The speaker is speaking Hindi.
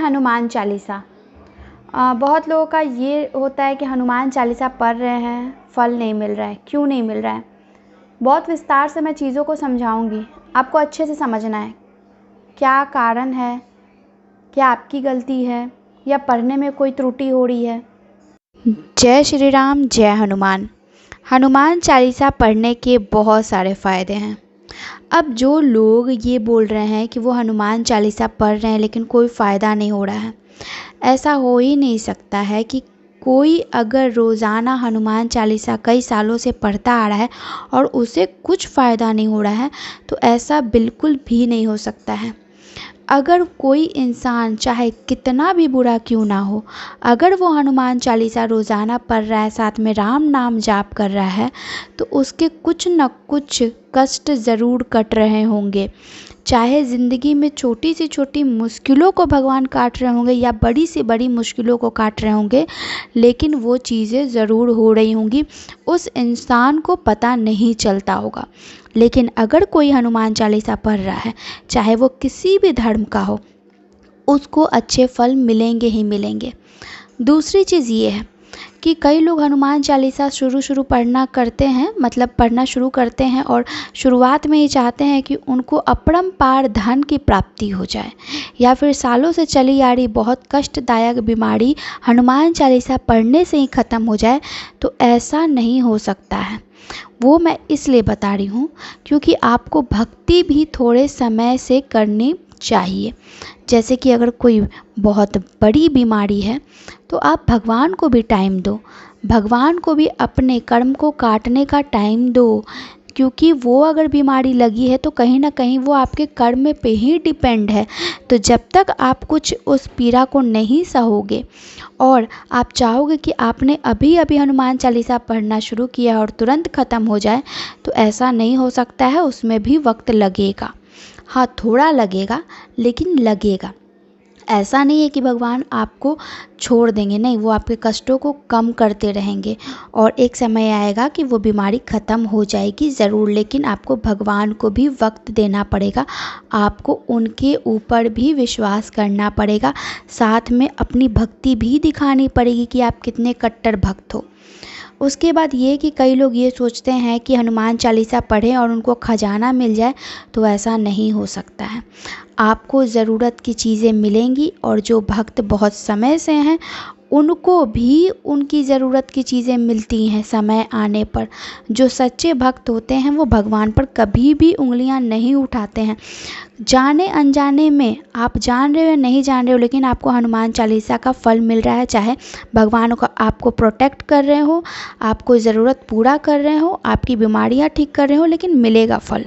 हनुमान चालीसा। बहुत लोगों का ये होता है कि हनुमान चालीसा पढ़ रहे हैं, फल नहीं मिल रहा है। क्यों नहीं मिल रहा है? बहुत विस्तार से मैं चीज़ों को समझाऊंगी, आपको अच्छे से समझना है। क्या कारण है, क्या आपकी गलती है या पढ़ने में कोई त्रुटि हो रही है। जय श्री राम, जय हनुमान। हनुमान चालीसा पढ़ने के बहुत सारे फ़ायदे हैं। अब जो लोग ये बोल रहे हैं कि वो हनुमान चालीसा पढ़ रहे हैं लेकिन कोई फ़ायदा नहीं हो रहा है, ऐसा हो ही नहीं सकता है कि कोई अगर रोज़ाना हनुमान चालीसा कई सालों से पढ़ता आ रहा है और उसे कुछ फ़ायदा नहीं हो रहा है, तो ऐसा बिल्कुल भी नहीं हो सकता है। अगर कोई इंसान चाहे कितना भी बुरा क्यों ना हो, अगर वो हनुमान चालीसा रोज़ाना पढ़ रहा है, साथ में राम नाम जाप कर रहा है, तो उसके कुछ न कुछ कष्ट ज़रूर कट रहे होंगे। चाहे ज़िंदगी में छोटी से छोटी मुश्किलों को भगवान काट रहे होंगे या बड़ी से बड़ी मुश्किलों को काट रहे होंगे, लेकिन वो चीज़ें ज़रूर हो रही होंगी, उस इंसान को पता नहीं चलता होगा। लेकिन अगर कोई हनुमान चालीसा पढ़ रहा है, चाहे वो किसी भी धर्म का हो, उसको अच्छे फल मिलेंगे ही मिलेंगे। दूसरी चीज़ ये है कि कई लोग हनुमान चालीसा शुरू पढ़ना शुरू करते हैं और शुरुआत में ही चाहते हैं कि उनको अपरंपार धन की प्राप्ति हो जाए, या फिर सालों से चली आ रही बहुत कष्टदायक बीमारी हनुमान चालीसा पढ़ने से ही ख़त्म हो जाए। तो ऐसा नहीं हो सकता है। वो मैं इसलिए बता रही हूँ क्योंकि आपको भक्ति भी थोड़े समय से करनी चाहिए। जैसे कि अगर कोई बहुत बड़ी बीमारी है तो आप भगवान को भी टाइम दो, भगवान को भी अपने कर्म को काटने का टाइम दो, क्योंकि वो अगर बीमारी लगी है तो कहीं ना कहीं वो आपके कर्म पे ही डिपेंड है। तो जब तक आप कुछ उस पीड़ा को नहीं सहोगे और आप चाहोगे कि आपने अभी अभी हनुमान चालीसा पढ़ना शुरू किया और तुरंत ख़त्म हो जाए, तो ऐसा नहीं हो सकता है। उसमें भी वक्त लगेगा, हाँ थोड़ा लगेगा, लेकिन लगेगा। ऐसा नहीं है कि भगवान आपको छोड़ देंगे, नहीं, वो आपके कष्टों को कम करते रहेंगे और एक समय आएगा कि वो बीमारी ख़त्म हो जाएगी ज़रूर। लेकिन आपको भगवान को भी वक्त देना पड़ेगा, आपको उनके ऊपर भी विश्वास करना पड़ेगा, साथ में अपनी भक्ति भी दिखानी पड़ेगी कि आप कितने कट्टर भक्त हो। उसके बाद ये कि कई लोग ये सोचते हैं कि हनुमान चालीसा पढ़ें और उनको खजाना मिल जाए, तो ऐसा नहीं हो सकता है। आपको ज़रूरत की चीज़ें मिलेंगी और जो भक्त बहुत समय से हैं उनको भी उनकी ज़रूरत की चीज़ें मिलती हैं समय आने पर। जो सच्चे भक्त होते हैं वो भगवान पर कभी भी उंगलियां नहीं उठाते हैं। जाने अनजाने में, आप जान रहे हो या नहीं जान रहे हो, लेकिन आपको हनुमान चालीसा का फल मिल रहा है। चाहे भगवान को आपको प्रोटेक्ट कर रहे हो, आपको ज़रूरत पूरा कर रहे हो, आपकी बीमारियां ठीक कर रहे हो, लेकिन मिलेगा फल।